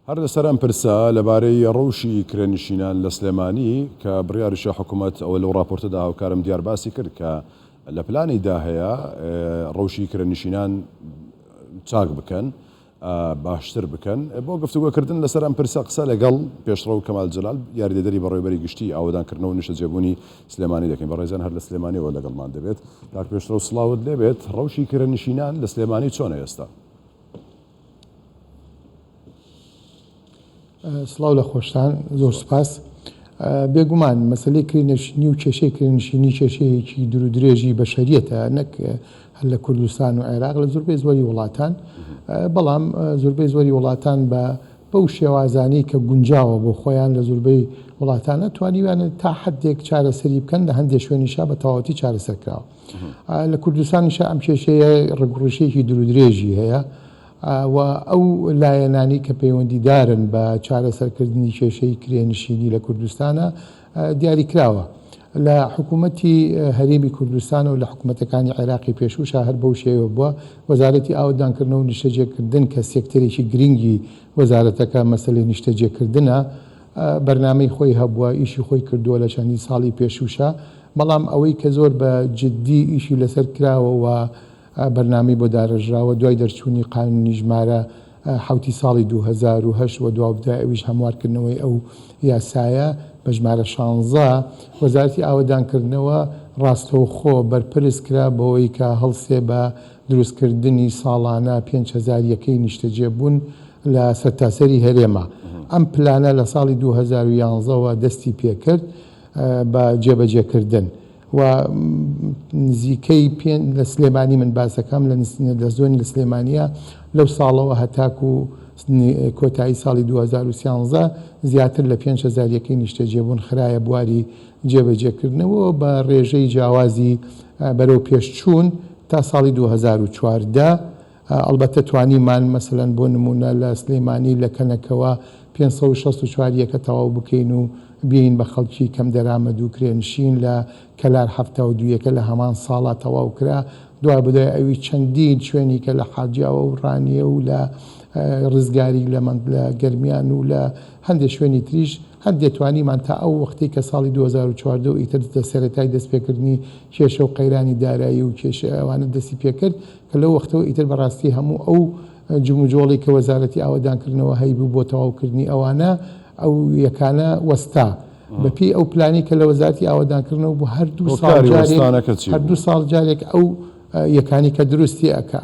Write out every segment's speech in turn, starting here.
هەر لەسەر ئەم پرسە لەبارەی ڕەوشی کرێنشینان لە سلێمانی کە بڕیاریشە حکوومەت ئەوە لەو ڕاپۆرتەدا هاوکارم دیار باسی کرد کە لە پلانیدا هەیە ڕەوشی کرێنشینان چاک بکەن باشتر بکەن بۆ گفتوگۆکردن لەسەر ئەم پرسە قسە لەگەڵ پێشڕەو کەمال جەلال یاریدەدەری بەڕێوەبەری گشتی ئاوادانکردنەوە نیشتە جێبوونی سلێمانی دەکەین بەڕێزان هەر لە سلێمانیەوە لەگەڵمان دەبێت کاک پێشڕەو سڵاوت لێبێت ڕەوشی کرێنشینان لە سلێمانی چۆنە ئێستا؟ سڵاو لە خۆشتان زۆر سپاس. بێگومان مەسلەی کرێنشینی و کێشەی کرێنشینی کێشەیەکی دوور و درێژی بەشەریەتە نەک هەر لە کوردستان و عێراق لە زۆربەی زۆری وڵاتان، بەڵام زۆربەی زۆری وڵاتان بەو شێوازانەی کە گونجاوە بۆ خۆیان لە زۆربەی وڵاتانە توانیویانە تا حدێک چارەسەری بکەن لە هەندێک شوێنیشا بە تەواوەتی چارەسەرکراوە. لە کوردستانیشە ئەم کێشەیە ڕێگوڕێژەیەکی دوور و درێژی هەیە و ئەو لایەنانی کە پەیوەندیدارن بە چارەسەرکردنی کێشەی کرێنشینی لە کوردستانە دیاری کراوە. لە حکوومەتی هەرێمی کوردستان و لە حکوومەتەکانی عێراقی پێشووشە هەر بەو شێوە بووە وەزارەتی ئاوادانکردنەوە و نیشتەجێکردن کە سێکتەرێکی گرنگی وەزارەتەکە مەسەلەی نیشتەجێکردنە بەرنامەی خۆی هەبووە ئیشی خۆی کردووە لە چەندی ساڵی پێشووشە، بەڵام ئەوەی کە زۆر بە جددی ئیشی لەسەر کراوە و بەرنامەی بۆ داڕژراوە دوای دەرچوونی قانونی ژمارە حوتی ساڵی 2008 و دوابدای ئەویش هەموارکردنەوەی ئەو یاسایە بە ژمارە 16 وەزارەتی ئاوادانکردنەوە ڕاستەوخۆ بەرپرس کرا بەوەی کە هەڵسێ بە دروستکردنی ساڵانە 5,000 یەکەی نیشتەجێبوون لە سەرتاسەری هەرێمە. ئەم پلانە لە ساڵی 2011ەوە دەستی پێکرد بە جێبەجێکردن و نزیکەی لە سلێمانی من باسەکەم لە زۆنی لە سلێمانیە لەو ساڵەوە هەتاکو کۆتایی ساڵی 2013 زیاتر لە 5,000 یەکەی نیشتەجێبوون خرایە بواری جێبەجێکردنەوە بە ڕێژەی جیاوازی بەرەو پێشچوون تا ساڵی 2014. ئەلبەتە توانیمان مەسەلەن بۆ نمونە لە سلێمانی لە کەنەکەوە 564 یەکە تەواو بکەین و بین بە خەڵکی کەم دەرامەد و کرێنشین لە کەلار 72 لە هەمان ساڵا تەواو کرا. دوای بدای ئەوی چەندین شوێنی کە لە حاجیاوە و ڕانیە و لە ڕزگاری لە گەرمیان و لە هەندێک شوێنی تریش هەندێک توانیمان تا ئەو وەختی کە ساڵی 2014 ئیتر سەرەتای دەستپێکردنی کێشە و قەیرانی دارایی و کێشە ئەوانە دەستی پێکرد کە لەو وەختەوە ئیتر بەڕاستی هەموو ئەو جموجۆڵی کە وەزارەتی ئاوادانکردنەوە هەیبوو بۆ تەواوکردنی ئەوانە ئەو یەکانە وەستا بەپی ئەو پلانی کە لە وەزارەتی ئاوادانکردنەوە بۆ هەردوو ساڵ جارێک ئەو یەکانی کە دروستی ئەکا.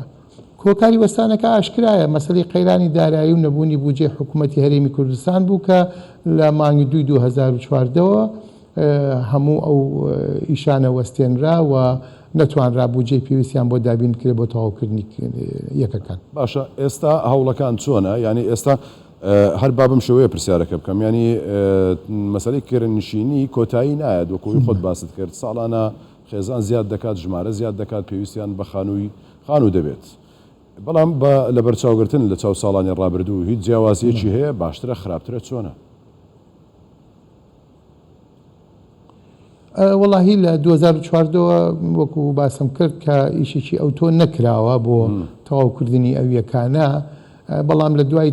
کۆکاری وەستانەکە ئاشکرایە مەسەلەی قەیرانی دارایی و نەبوونی بودجێ حکوومەتی هەرێمی کوردستان بوو کە لە مانگی 2014ەوە هەموو ئەو ئیشانە وەستێنرا و نەتوانرا بودجێی پێویستیان بۆ دابین کرێ بۆ تەواوکردنی یەکەکان. باشە ئێستا هەوڵەکان چۆنە؟ ینی ئێستا هەر بابم شێوەیە پرسیارەکە بکەم، ینی مەسەلەی کرێنشینی کۆتایی نایە دۆکۆی خۆت باست کرد ساڵانە خێزان زیاد دەکات ژمارە زیاد دەکات پێویستیان بە خانوو دەبێت، بەڵام لە بەرچاوگرتن لە چاو ساڵانی ڕابردوو هیچ جیاوازیەکی هەیە باشترە خراپترە چۆنە؟ وەڵاهی لە 2014ەوە وەکو باسم کرد کە ئیشێکی ئەوتۆ نەکراوە بۆ تەواوکردنی ئەو یەکانە، بەڵام لە دوای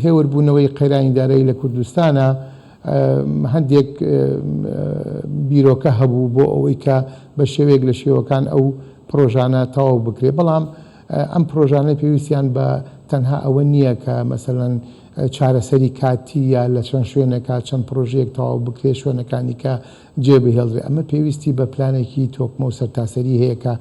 هێوربوونەوەی قەیرانی دارایی لە کوردستانە هەندێک بیرۆکە هەبوو بۆ ئەوەی کە بە شێوەیەک لە شێوەکان ئەو پرۆژانە تەواو بکرێ، بەڵام ئەم پرۆژانە پێویستیان بە تەنها ئەوە نییە کە مەسەلەن چارەسەری کاتی یا لە چەند شوێنەکە چەند پرۆژەیەک تەواو بکرێ شوێنەکانی کە جێبهێڵدرێ، ئەمە پێویستی بە پلانێکی تۆکمە و سەرتاسەری هەیە کە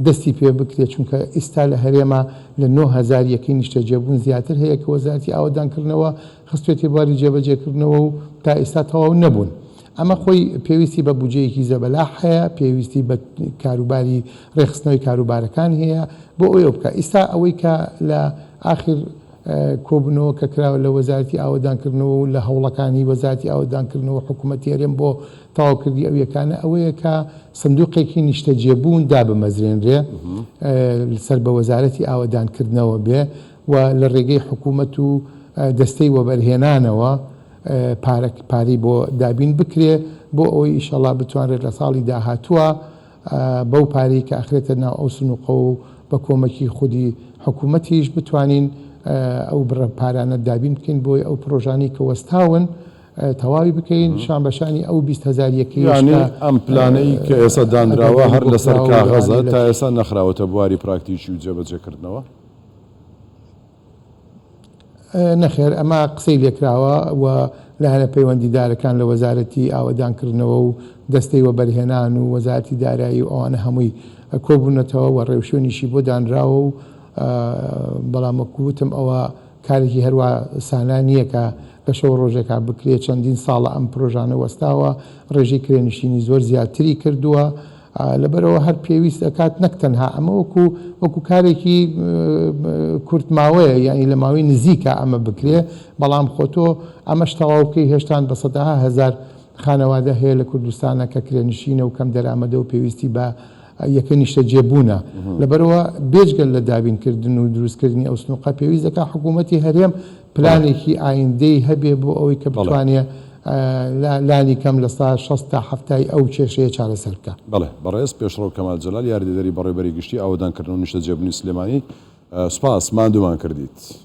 دەستی پێ بکرێت، چونکە ئێستا لە هەرێمە لە 9,000 یەکەی نیشتەجێبوون زیاتر هەیە کە وەزارەتی ئاوادانکردنەوە خستوێتی بواری جێبەجێکردنەوە و تا ئێستا تەواو نەبوون. ئەمە خۆی پێویستی بە بودجەیەکی زەبەلاح هەیە، پێویستی بە کاروباری ڕێخستنەوەی کاروبارەکان هەیە بۆ ئەوەی بکە. ئێستا ئەوەی کە لە ئاخر کۆبنەوە کە کراوە لە وەزارەتی ئاوادانکردنەوە و لە هەوڵەکانی وەزارەتی ئاوادانکردنەوە حکوومەتی هەرێم بۆ تەواوکردی ئەو یەکانە ئەوەیە کە سندوقێکی نیشتەجێبوون دابمەزرێنرێ سەر بە وەزارەتی ئاوادانکردنەوە بێ و لە ڕێگەی حکوومەت و دەستەی وەبەرهێنانەوە پارەی بۆ دابین بکرێ بۆ ئەوەی ئیشەڵا بتوانرێت لە ساڵی داهاتووە بەو پارەی کە ئەخرێتە ناو ئەو سنووقە و بە کۆمەکی خودی حکوومەتیش بتوانین ئەو بڕە پارانە دابین بکەین بۆی ئەو پرۆژانی کە وەستاون تەواوی بکەین شان بەشانی ئەو 20,000 ینی ئەم پلانەی کە ئێستا دانراوە هەر لەسەر کاغەزە تا ئێستا نەخراوەتە بواری پراکتیکی و جێبەجێکردنەوە نەخێر ئەمە قسەی لێکراوە و لە هەنە پەیوەندیدارەکان لە وەزارەتی ئاوەدانکردنەوە و دەستەی وەبەرهێنان و وەزارەتی دارایی و ئەوانە هەمووی کۆبوونەتەوە و ڕێوشێنیشی بۆ دانراوە و بەڵام وەکوتم ئەوە کارێکی هەروە سانان نییە کە بە شەو ڕۆژێکا بکرێت چەندین ساڵە ئەم پرۆژانە وەستاوە ڕێژەی کرێنشینی زۆر زیاتری کردووە لەبەرەوە هەر پێویست دەکات نەک تەنها ئەمە وەکو کارێکی کورتماوەیە یعنی لە ماوەی نزیکە ئەمە بکرێ بەڵام خۆتۆ ئەمەش تەواو بکەی هێشتان بە سەدەها هەزار خانەوادە هەیە لە کوردستانە کە کرێنشینە و کەم دەرامەدە و پێویستی بە یەکە نیشتە جێبوونە لەبەرەوە بێجگەل لە دابینکردن و دروستکردنی ئەو سنووقە پێویست دەکات حکوومەتی هەرێم پلانێکی ئایندەی هەبێ بۆ ئەوەی کە بتوانێت لانی کەم لە سا 60 تا 70 ئەو کێشەیە چارەسەر بکە. بەڵێ بەڕێز پێشڕۆ کەمال جەلال یاریدەری بەڕێوەبەری گشتی ئاوەدانکردن و نیشتە جێبوونی سلێمانی سوپاس ماندوومان کردیت.